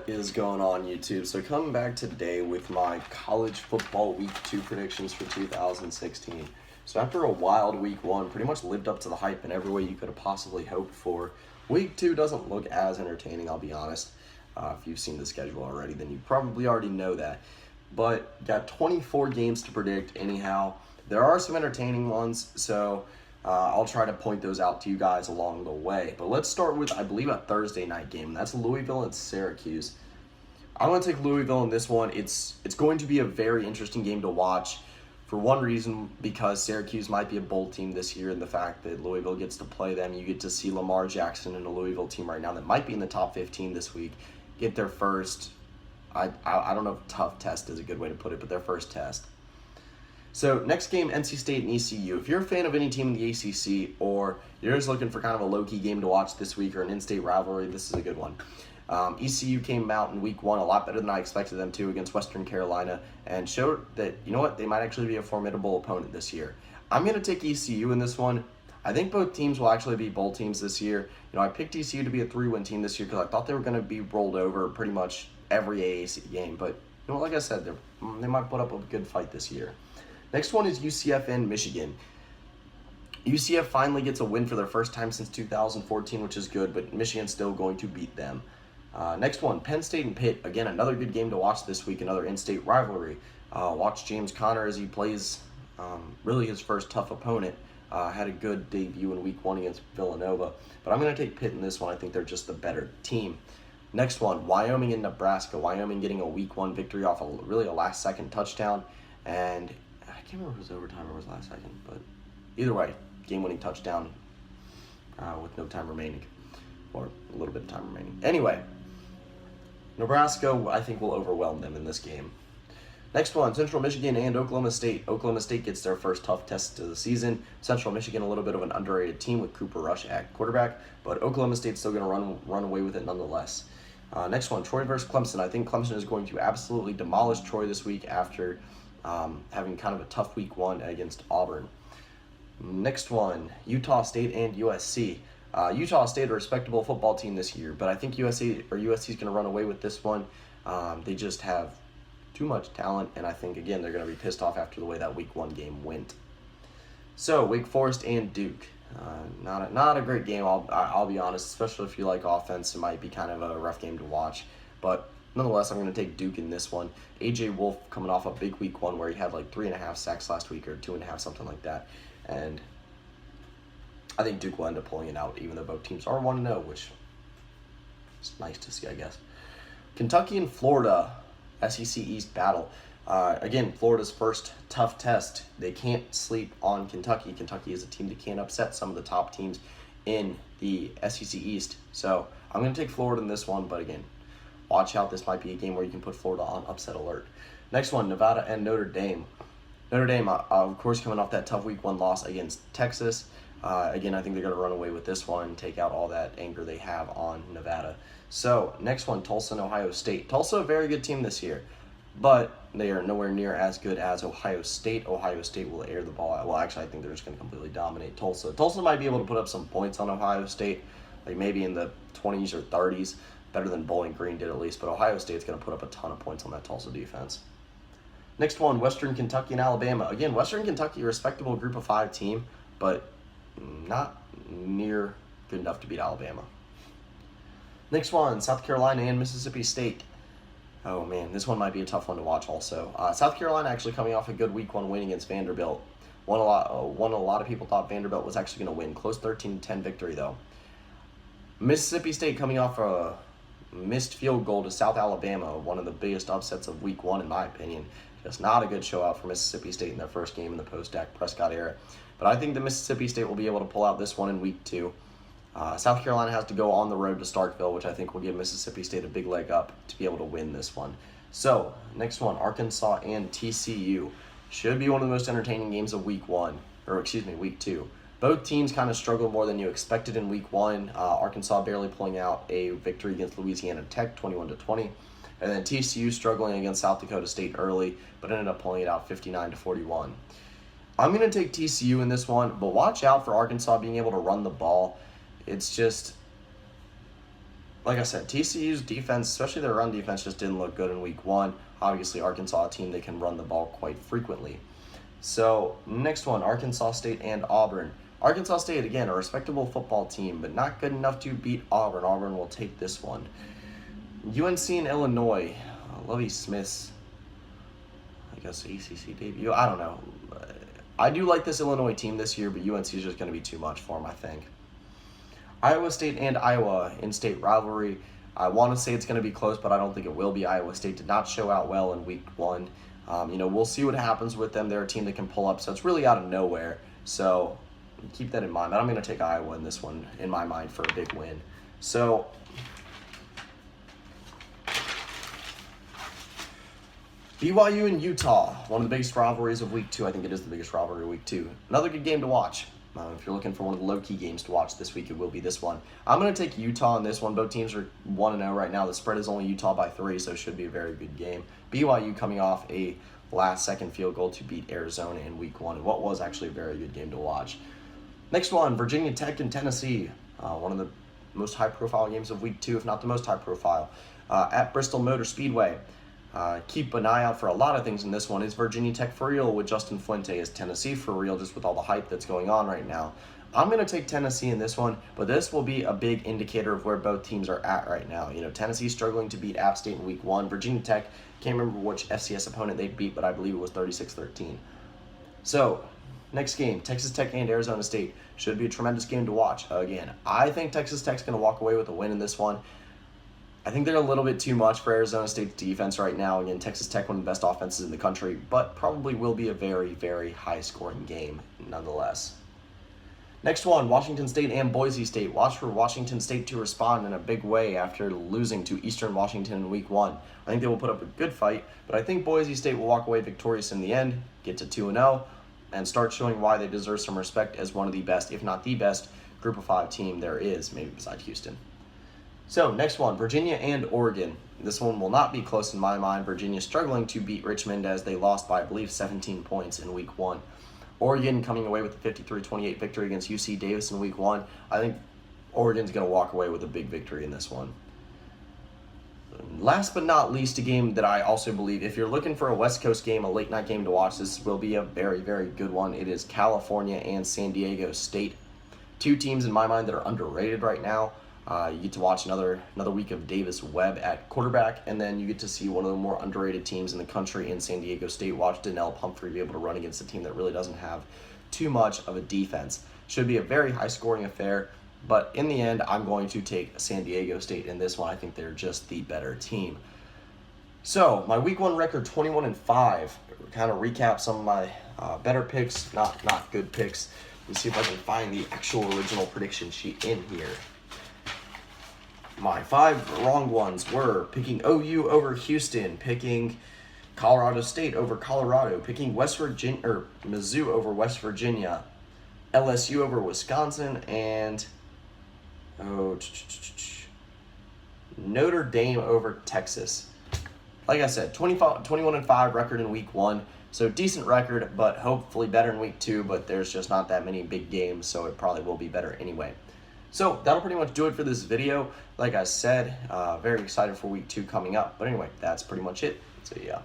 What is going on, YouTube? So coming back today with my college football week 2 predictions for 2016. So after a wild week 1, pretty much lived up to the hype in every way you could have possibly hoped for. Week 2 doesn't look as entertaining, I'll be honest. If you've seen the schedule already, then you probably already know that. But got 24 games to predict anyhow. There are some entertaining ones, so I'll try to point those out to you guys along the way. But let's start with, I believe, a Thursday night game. That's Louisville and Syracuse. I'm going to take Louisville in this one. It's going to be a very interesting game to watch for one reason, because Syracuse might be a bowl team this year, and the fact that Louisville gets to play them. You get to see Lamar Jackson and a Louisville team right now that might be in the top 15 this week get their first, I don't know if tough test is a good way to put it, but their first test. So next game, NC State and ECU. If you're a fan of any team in the ACC, or you're just looking for kind of a low-key game to watch this week or an in-state rivalry, this is a good one. ECU came out in week 1 a lot better than I expected them to against Western Carolina, and showed that, you know what, they might actually be a formidable opponent this year. I'm going to take ECU in this one. I think both teams will actually be bowl teams this year. You know, I picked ECU to be a 3-win team this year because I thought they were going to be rolled over pretty much every AAC game. But, you know, like I said, they might put up a good fight this year. Next one is UCF and Michigan. UCF finally gets a win for their first time since 2014, which is good, but Michigan's still going to beat them. Next one, Penn State and Pitt. Again, another good game to watch this week, another in-state rivalry. Watch James Conner as he plays really his first tough opponent. Had a good debut in week 1 against Villanova, but I'm going to take Pitt in this one. I think they're just the better team. Next one, Wyoming and Nebraska. Wyoming getting a week 1 victory off really a last-second touchdown, and I can't remember if it was overtime or it was last second, but either way, game-winning touchdown with no time remaining, or a little bit of time remaining. Anyway, Nebraska, I think, will overwhelm them in this game. Next one, Central Michigan and Oklahoma State. Oklahoma State gets their first tough test of the season. Central Michigan, a little bit of an underrated team with Cooper Rush at quarterback, but Oklahoma State's still going to run away with it nonetheless. Next one, Troy versus Clemson. I think Clemson is going to absolutely demolish Troy this week after having kind of a tough week 1 against Auburn. Next one, Utah State and USC. Utah State, a respectable football team this year, but I think USC is going to run away with this one. They just have too much talent, and I think, again, they're going to be pissed off after the way that week 1 game went. So, Wake Forest and Duke. Not a great game, I'll be honest, especially if you like offense. It might be kind of a rough game to watch, but nonetheless, I'm going to take Duke in this one. A.J. Wolf coming off a big week 1 where he had like 3.5 sacks last week, or 2.5, something like that. And I think Duke will end up pulling it out, even though both teams are 1-0, which is nice to see, I guess. Kentucky and Florida, SEC East battle. Again, Florida's first tough test. They can't sleep on Kentucky. Kentucky is a team that can't upset some of the top teams in the SEC East. So I'm going to take Florida in this one, but again, watch out. This might be a game where you can put Florida on upset alert. Next one, Nevada and Notre Dame. Notre Dame, of course, coming off that tough week 1 loss against Texas. Again, I think they're going to run away with this one, take out all that anger they have on Nevada. So, next one, Tulsa and Ohio State. Tulsa, a very good team this year, but they are nowhere near as good as Ohio State. Ohio State will air the ball out. Well, actually, I think they're just going to completely dominate Tulsa. Tulsa might be able to put up some points on Ohio State, like maybe in the 20s or 30s, better than Bowling Green did at least, but Ohio State's going to put up a ton of points on that Tulsa defense. Next one, Western Kentucky and Alabama. Again, Western Kentucky, a respectable group of 5 team, but not near good enough to beat Alabama. Next one, South Carolina and Mississippi State. Oh man, this one might be a tough one to watch also. South Carolina actually coming off a good week 1 win against Vanderbilt. One a lot of people thought Vanderbilt was actually going to win. Close 13-10 victory though. Mississippi State coming off a missed field goal to South Alabama, one of the biggest upsets of week 1 in my opinion. Just not a good show out for Mississippi State in their first game in the post-Dak Prescott era. But I think the Mississippi State will be able to pull out this one in week 2. South Carolina has to go on the road to Starkville, which I think will give Mississippi State a big leg up to be able to win this one. So, next one, Arkansas and TCU. Should be one of the most entertaining games of week 2. Both teams kind of struggled more than you expected in week 1. Arkansas barely pulling out a victory against Louisiana Tech, 21-20. And then TCU struggling against South Dakota State early, but ended up pulling it out 59-41. I'm going to take TCU in this one, but watch out for Arkansas being able to run the ball. It's just, like I said, TCU's defense, especially their run defense, just didn't look good in week 1. Obviously, Arkansas, a team that can run the ball quite frequently. So, next one, Arkansas State and Auburn. Arkansas State, again, a respectable football team, but not good enough to beat Auburn. Auburn will take this one. UNC and Illinois. Lovie Smith's, I guess, ACC debut. I don't know. I do like this Illinois team this year, but UNC is just going to be too much for them, I think. Iowa State and Iowa, in-state rivalry. I want to say it's going to be close, but I don't think it will be. Iowa State did not show out well in week 1. We'll see what happens with them. They're a team that can pull up, so it's really out of nowhere. So keep that in mind. But I'm going to take Iowa in this one, in my mind, for a big win. So BYU and Utah, one of the biggest rivalries of week 2. I think it is the biggest rivalry of week 2. Another good game to watch. If you're looking for one of the low-key games to watch this week, it will be this one. I'm going to take Utah in this one. Both teams are 1-0 right now. The spread is only Utah by 3, so it should be a very good game. BYU coming off a last-second field goal to beat Arizona in week 1, and what was actually a very good game to watch. Next one, Virginia Tech and Tennessee. One of the most high-profile games of week 2, if not the most high-profile. At Bristol Motor Speedway. Keep an eye out for a lot of things in this one. Is Virginia Tech for real with Justin Fuente? Is Tennessee for real just with all the hype that's going on right now? I'm going to take Tennessee in this one, but this will be a big indicator of where both teams are at right now. Tennessee struggling to beat App State in week 1. Virginia Tech, can't remember which FCS opponent they beat, but I believe it was 36-13. So, next game, Texas Tech and Arizona State. Should be a tremendous game to watch. Again, I think Texas Tech's going to walk away with a win in this one. I think they're a little bit too much for Arizona State's defense right now. Again, Texas Tech, one of the best offenses in the country, but probably will be a very, very high-scoring game nonetheless. Next one, Washington State and Boise State. Watch for Washington State to respond in a big way after losing to Eastern Washington in week 1. I think they will put up a good fight, but I think Boise State will walk away victorious in the end, get to 2-0, and start showing why they deserve some respect as one of the best, if not the best, Group of 5 team there is, maybe besides Houston. So, next one, Virginia and Oregon. This one will not be close in my mind. Virginia struggling to beat Richmond as they lost by, I believe, 17 points in week 1. Oregon coming away with a 53-28 victory against UC Davis in week 1. I think Oregon's going to walk away with a big victory in this one. Last but not least, a game that I also believe, if you're looking for a West Coast game, a late-night game to watch, this will be a very, very good one. It is California and San Diego State. 2 teams, in my mind, that are underrated right now. You get to watch another week of Davis Webb at quarterback, and then you get to see one of the more underrated teams in the country in San Diego State. Watch Donnell Pumphrey be able to run against a team that really doesn't have too much of a defense. Should be a very high-scoring affair, but in the end, I'm going to take San Diego State in this one. I think they're just the better team. So, my week 1 record, 21-5. Kind of recap some of my better picks, not good picks. Let me see if I can find the actual original prediction sheet in here. My 5 wrong ones were picking OU over Houston, picking Colorado State over Colorado, picking Mizzou over West Virginia, LSU over Wisconsin, and Notre Dame over Texas. Like I said, 21-5 record in week 1, so decent record, but hopefully better in week 2, but there's just not that many big games, so it probably will be better anyway. So that'll pretty much do it for this video. Like I said, very excited for week 2 coming up. But anyway, that's pretty much it. So yeah.